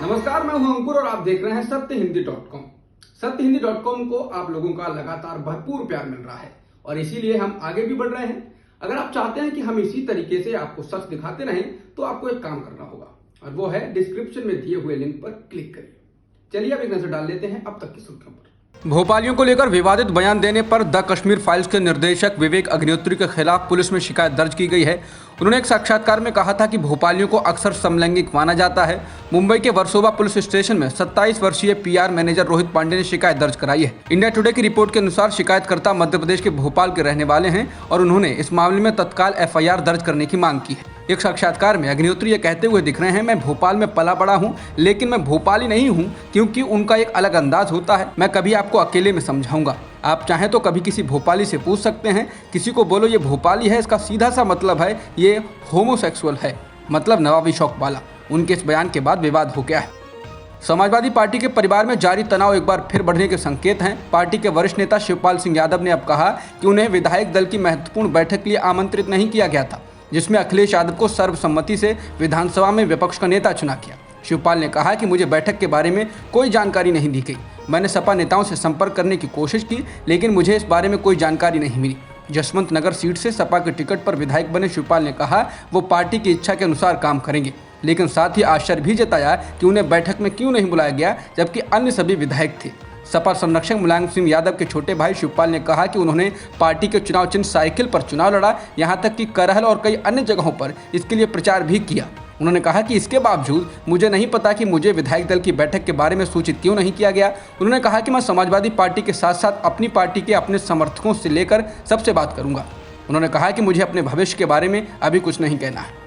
नमस्कार, मैं हूं अंकुर और आप देख रहे हैं सत्यहिंदी.com। सत्यहिंदी.com को आप लोगों का लगातार भरपूर प्यार मिल रहा है और इसीलिए हम आगे भी बढ़ रहे हैं। अगर आप चाहते हैं कि हम इसी तरीके से आपको सच दिखाते रहें तो आपको एक काम करना होगा और वो है डिस्क्रिप्शन में दिए हुए लिंक पर क्लिक करिए। चलिए अब एक नजर डाल लेते हैं अब तक की सुर्खियों पर। भोपालियों को लेकर विवादित बयान देने पर द कश्मीर फाइल्स के निर्देशक विवेक अग्निहोत्री के खिलाफ पुलिस में शिकायत दर्ज की गई है। उन्होंने एक साक्षात्कार में कहा था कि भोपालियों को अक्सर समलैंगिक माना जाता है। मुंबई के वर्सोवा पुलिस स्टेशन में 27 वर्षीय पीआर मैनेजर रोहित पांडे ने शिकायत दर्ज कराई है। इंडिया टुडे की रिपोर्ट के अनुसार शिकायतकर्ता मध्य प्रदेश के भोपाल के रहने वाले हैं और उन्होंने इस मामले में तत्काल एफआईआर दर्ज करने की मांग की है। एक साक्षात्कार में अग्निहोत्री ये कहते हुए दिख रहे हैं, मैं भोपाल में पला बड़ा हूँ लेकिन मैं भोपाली नहीं हूँ, क्योंकि उनका एक अलग अंदाज होता है। मैं कभी आपको अकेले में समझाऊंगा। आप चाहें तो कभी किसी भोपाली से पूछ सकते हैं, किसी को बोलो ये भोपाली है, इसका सीधा सा मतलब है ये होमोसेक्सुअल है, मतलब नवाबी शौक वाला। उनके इस बयान के बाद विवाद हो गया है। समाजवादी पार्टी के परिवार में जारी तनाव एक बार फिर बढ़ने के संकेत हैं। पार्टी के वरिष्ठ नेता शिवपाल सिंह यादव ने अब कहा कि उन्हें विधायक दल की महत्वपूर्ण बैठक के लिए आमंत्रित नहीं किया गया था, जिसमें अखिलेश यादव को सर्वसम्मति से विधानसभा में विपक्ष का नेता चुना गया। शिवपाल ने कहा कि मुझे बैठक के बारे में कोई जानकारी नहीं दी गई। मैंने सपा नेताओं से संपर्क करने की कोशिश की लेकिन मुझे इस बारे में कोई जानकारी नहीं मिली। जसवंत नगर सीट से सपा के टिकट पर विधायक बने शिवपाल ने कहा वो पार्टी की इच्छा के अनुसार काम करेंगे, लेकिन साथ ही आश्चर्य भी जताया कि उन्हें बैठक में क्यों नहीं बुलाया गया जबकि अन्य सभी विधायक थे। सपा संरक्षक मुलायम सिंह यादव के छोटे भाई शिवपाल ने कहा कि उन्होंने पार्टी के चुनाव चिन्ह साइकिल पर चुनाव लड़ा, यहां तक कि करहल और कई अन्य जगहों पर इसके लिए प्रचार भी किया। उन्होंने कहा कि इसके बावजूद मुझे नहीं पता कि मुझे विधायक दल की बैठक के बारे में सूचित क्यों नहीं किया गया। उन्होंने कहा कि मैं समाजवादी पार्टी के साथ साथ अपनी पार्टी के अपने समर्थकों से लेकर सबसे बात करूंगा। उन्होंने कहा कि मुझे अपने भविष्य के बारे में अभी कुछ नहीं कहना है।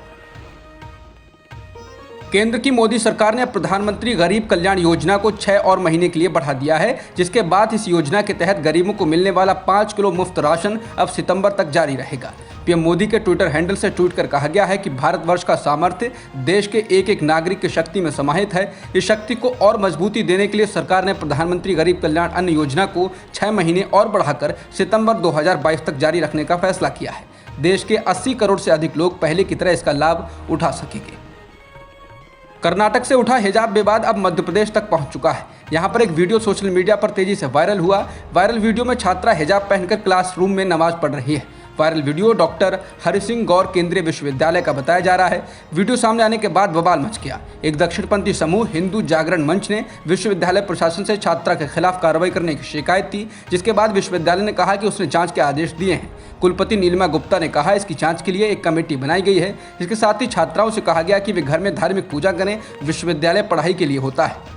केंद्र की मोदी सरकार ने प्रधानमंत्री गरीब कल्याण योजना को 6 और महीने के लिए बढ़ा दिया है, जिसके बाद इस योजना के तहत गरीबों को मिलने वाला 5 किलो मुफ्त राशन अब सितंबर तक जारी रहेगा। पीएम मोदी के ट्विटर हैंडल से ट्वीट कर कहा गया है कि भारतवर्ष का सामर्थ्य देश के एक एक नागरिक की शक्ति में समाहित है। इस शक्ति को और मजबूती देने के लिए सरकार ने प्रधानमंत्री गरीब कल्याण अन्न योजना को 6 महीने और बढ़ाकर सितंबर 2022 तक जारी रखने का फैसला किया है। देश के 80 करोड़ से अधिक लोग पहले की तरह इसका लाभ उठा सकेंगे। कर्नाटक से उठा हिजाब विवाद अब मध्य प्रदेश तक पहुंच चुका है। यहां पर एक वीडियो सोशल मीडिया पर तेजी से वायरल हुआ। वायरल वीडियो में छात्रा हिजाब पहनकर क्लासरूम में नमाज पढ़ रही है। Viral video doctor Hari Singh Gaur केंद्रीय विश्वविद्यालय का बताया जा रहा है। वीडियो सामने आने के बाद बवाल मच गया। एक दक्षिणपंथी समूह हिंदू जागरण मंच ने विश्वविद्यालय प्रशासन से छात्रा के खिलाफ कार्रवाई करने की शिकायत की, जिसके बाद विश्वविद्यालय ने कहा कि उसने जांच के आदेश दिए हैं। कुलपति नीलिमा गुप्ता ने कहा इसकी जांच के लिए एक कमेटी बनाई गई है, जिसके साथ ही छात्राओं से कहा गया कि वे घर में धार्मिक पूजा करें। विश्वविद्यालय पढ़ाई के लिए होता है।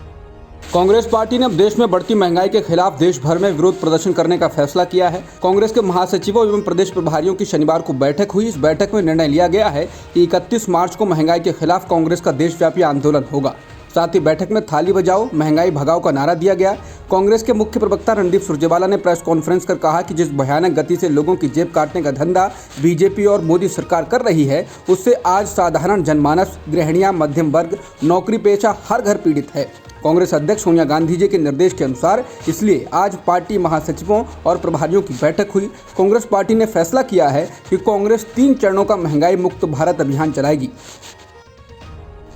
कांग्रेस पार्टी ने अब देश में बढ़ती महंगाई के खिलाफ देश भर में विरोध प्रदर्शन करने का फैसला किया है। कांग्रेस के महासचिवों एवं प्रदेश प्रभारियों की शनिवार को बैठक हुई। इस बैठक में निर्णय लिया गया है कि 31 मार्च को महंगाई के खिलाफ कांग्रेस का देशव्यापी आंदोलन होगा। साथ ही बैठक में थाली बजाओ महंगाई भगाओ का नारा दिया गया। कांग्रेस के मुख्य प्रवक्ता रणदीप सुरजेवाला ने प्रेस कॉन्फ्रेंस कर कहा कि जिस भयानक गति से लोगों की जेब काटने का धंधा बीजेपी और मोदी सरकार कर रही है, उससे आज साधारण जनमानस, गृहिणियां, मध्यम वर्ग, नौकरी पेशा हर घर पीड़ित है। कांग्रेस अध्यक्ष सोनिया गांधी जी के निर्देश के अनुसार इसलिए आज पार्टी महासचिवों और प्रभारियों की बैठक हुई। कांग्रेस पार्टी ने फैसला किया है कि कांग्रेस 3 चरणों का महंगाई मुक्त भारत अभियान चलाएगी।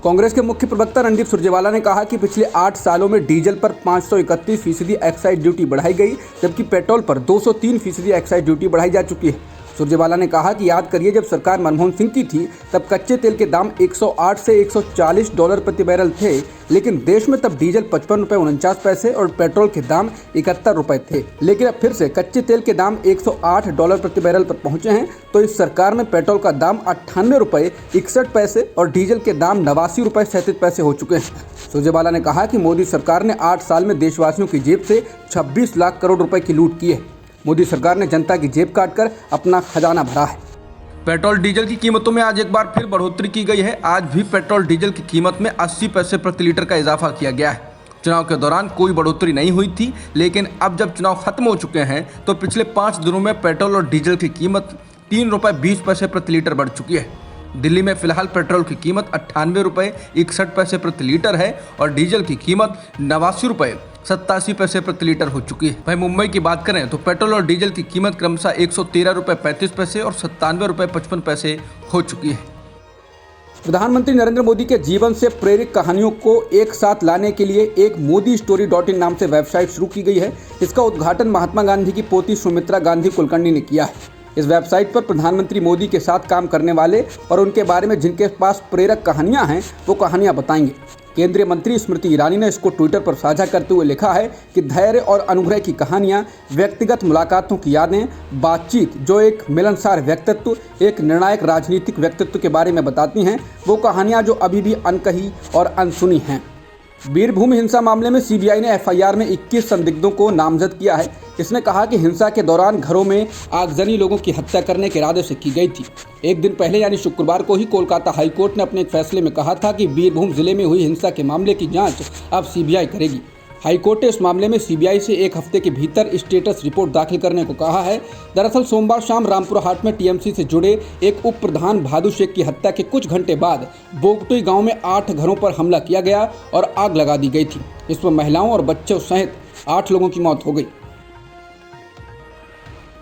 कांग्रेस के मुख्य प्रवक्ता रणदीप सुरजेवाला ने कहा कि पिछले 8 सालों में डीजल पर 531% एक्साइज ड्यूटी बढ़ाई गई, जबकि पेट्रोल पर 203% एक्साइज ड्यूटी बढ़ाई जा चुकी है। सुरजेवाला ने कहा कि याद करिए जब सरकार मनमोहन सिंह की थी तब कच्चे तेल के दाम 108 से $140 प्रति बैरल थे, लेकिन देश में तब डीजल 55 रुपये 49 पैसे और पेट्रोल के दाम 71 रुपये थे। लेकिन अब फिर से कच्चे तेल के दाम $108 प्रति बैरल पर पहुंचे हैं। तो इस सरकार में पेट्रोल का दाम 98 रुपये 61 पैसे और डीजल के दाम 89 रुपये 37 पैसे हो चुके हैं। सुरजेवाला ने कहा कि मोदी सरकार ने 8 साल में देशवासियों की जेब से 26 लाख करोड़ रुपए की लूट की है। मोदी सरकार ने जनता की जेब काटकर अपना खजाना भरा है। पेट्रोल डीजल की कीमतों में आज एक बार फिर बढ़ोतरी की गई है। आज भी पेट्रोल डीजल की कीमत में 80 पैसे प्रति लीटर का इजाफा किया गया है। चुनाव के दौरान कोई बढ़ोतरी नहीं हुई थी, लेकिन अब जब चुनाव खत्म हो चुके हैं तो पिछले 5 दिनों में पेट्रोल और डीजल की कीमत 3 रुपये 20 पैसे प्रति लीटर बढ़ चुकी है। दिल्ली में फिलहाल पेट्रोल की कीमत 98 रुपये 61 पैसे प्रति लीटर है और डीजल की कीमत 89 रुपये 87 पैसे प्रति लीटर हो चुकी है। वहीं मुंबई की बात करें तो पेट्रोल और डीजल की कीमत क्रमशः 113 रुपये 35 पैसे और 97 रुपये 55 पैसे हो चुकी है। प्रधानमंत्री नरेंद्र मोदी के जीवन से प्रेरित कहानियों को एक साथ लाने के लिए एक ModiStory.in नाम से वेबसाइट शुरू की गई है। इसका उद्घाटन महात्मा गांधी की पोती सुमित्रा गांधी कुलकर्णी ने किया है। इस वेबसाइट पर प्रधानमंत्री मोदी के साथ काम करने वाले और उनके बारे में जिनके पास प्रेरक कहानियां हैं वो कहानियां बताएंगे। केंद्रीय मंत्री स्मृति ईरानी ने इसको ट्विटर पर साझा करते हुए लिखा है कि धैर्य और अनुग्रह की कहानियां, व्यक्तिगत मुलाकातों की यादें, बातचीत जो एक मिलनसार व्यक्तित्व, एक निर्णायक राजनीतिक व्यक्तित्व के बारे में बताती हैं, वो कहानियां जो अभी भी अनकही और अनसुनी हैं। बीरभूम हिंसा मामले में सीबीआई ने एफआईआर में 21 संदिग्धों को नामजद किया है। इसने कहा कि हिंसा के दौरान घरों में आगजनी लोगों की हत्या करने के इरादे से की गई थी। एक दिन पहले यानी शुक्रवार को ही कोलकाता हाईकोर्ट ने अपने एक फैसले में कहा था कि बीरभूम जिले में हुई हिंसा के मामले की जांच अब सीबीआई करेगी। हाईकोर्ट ने इस मामले में सीबीआई से 1 हफ्ते के भीतर स्टेटस रिपोर्ट दाखिल करने को कहा है। दरअसल सोमवार शाम रामपुरा हाट में टीएमसी से जुड़े एक उप प्रधान भादु शेख की हत्या के कुछ घंटे बाद बोगटोई गांव में 8 घरों पर हमला किया गया और आग लगा दी गई थी। इसमें महिलाओं और बच्चों सहित 8 लोगों की मौत हो गई।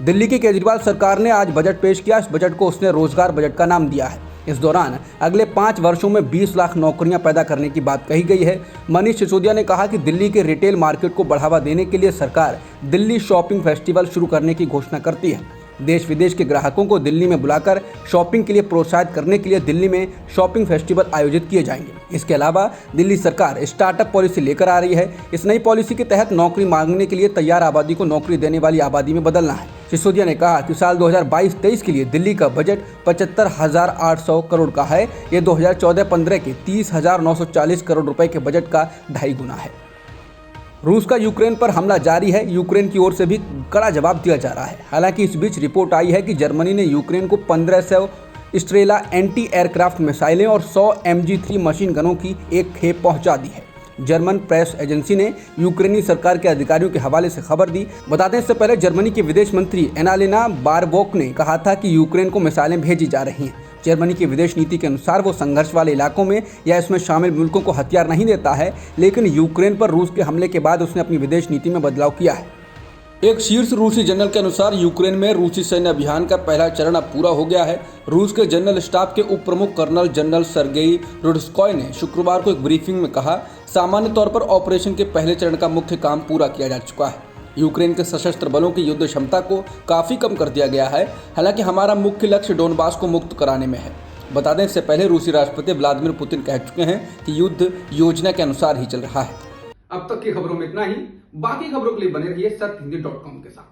दिल्ली की केजरीवाल सरकार ने आज बजट पेश किया। इस बजट को उसने रोजगार बजट का नाम दिया है। इस दौरान अगले 5 वर्षों में 20 लाख नौकरियां पैदा करने की बात कही गई है। मनीष सिसोदिया ने कहा कि दिल्ली के रिटेल मार्केट को बढ़ावा देने के लिए सरकार दिल्ली शॉपिंग फेस्टिवल शुरू करने की घोषणा करती है। देश विदेश के ग्राहकों को दिल्ली में बुलाकर शॉपिंग के लिए प्रोत्साहित करने के लिए दिल्ली में शॉपिंग फेस्टिवल आयोजित किए जाएंगे। इसके अलावा दिल्ली सरकार स्टार्टअप पॉलिसी लेकर आ रही है। इस नई पॉलिसी के तहत नौकरी मांगने के लिए तैयार आबादी को नौकरी देने वाली आबादी में बदलना है। सिसोदिया ने कहा कि साल 2022-23 के लिए दिल्ली का बजट 75,800 करोड़ का है। ये 2014-15 के 30,940 करोड़ रुपए के बजट का 2.5 गुना है। रूस का यूक्रेन पर हमला जारी है। यूक्रेन की ओर से भी कड़ा जवाब दिया जा रहा है। हालांकि इस बीच रिपोर्ट आई है कि जर्मनी ने यूक्रेन को 1500 स्ट्रेला एंटी एयरक्राफ्ट मिसाइलें और 100 MG3 मशीन गनों की एक खेप पहुंचा दी है। जर्मन प्रेस एजेंसी ने यूक्रेनी सरकार के अधिकारियों के हवाले से खबर दी। बता दें, इससे पहले जर्मनी के विदेश मंत्री एनालेना बारबोक ने कहा था कि यूक्रेन को मिसाइलें भेजी जा रही हैं। जर्मनी की विदेश नीति के अनुसार वो संघर्ष वाले इलाकों में या इसमें शामिल मुल्कों को हथियार नहीं देता है, लेकिन यूक्रेन पर रूस के हमले के बाद उसने अपनी विदेश नीति में बदलाव किया है। एक शीर्ष रूसी जनरल के अनुसार यूक्रेन में रूसी सैन्य अभियान का पहला चरण अब पूरा हो गया है। रूस के जनरल स्टाफ के उप प्रमुख कर्नल जनरल सर्गेई रुड्स्कॉय ने शुक्रवार को एक ब्रीफिंग में कहा, सामान्य तौर पर ऑपरेशन के पहले चरण का मुख्य काम पूरा किया जा चुका है। यूक्रेन के सशस्त्र बलों की युद्ध क्षमता को काफ़ी कम कर दिया गया है। हालांकि हमारा मुख्य लक्ष्य डोनबास को मुक्त कराने में है। बता दें, इससे पहले रूसी राष्ट्रपति व्लादिमीर पुतिन कह चुके हैं कि युद्ध योजना के अनुसार ही चल रहा है। अब तक की खबरों में इतना ही। बाकी खबरों के लिए बने रहिए सत्यहिंदी.com के साथ।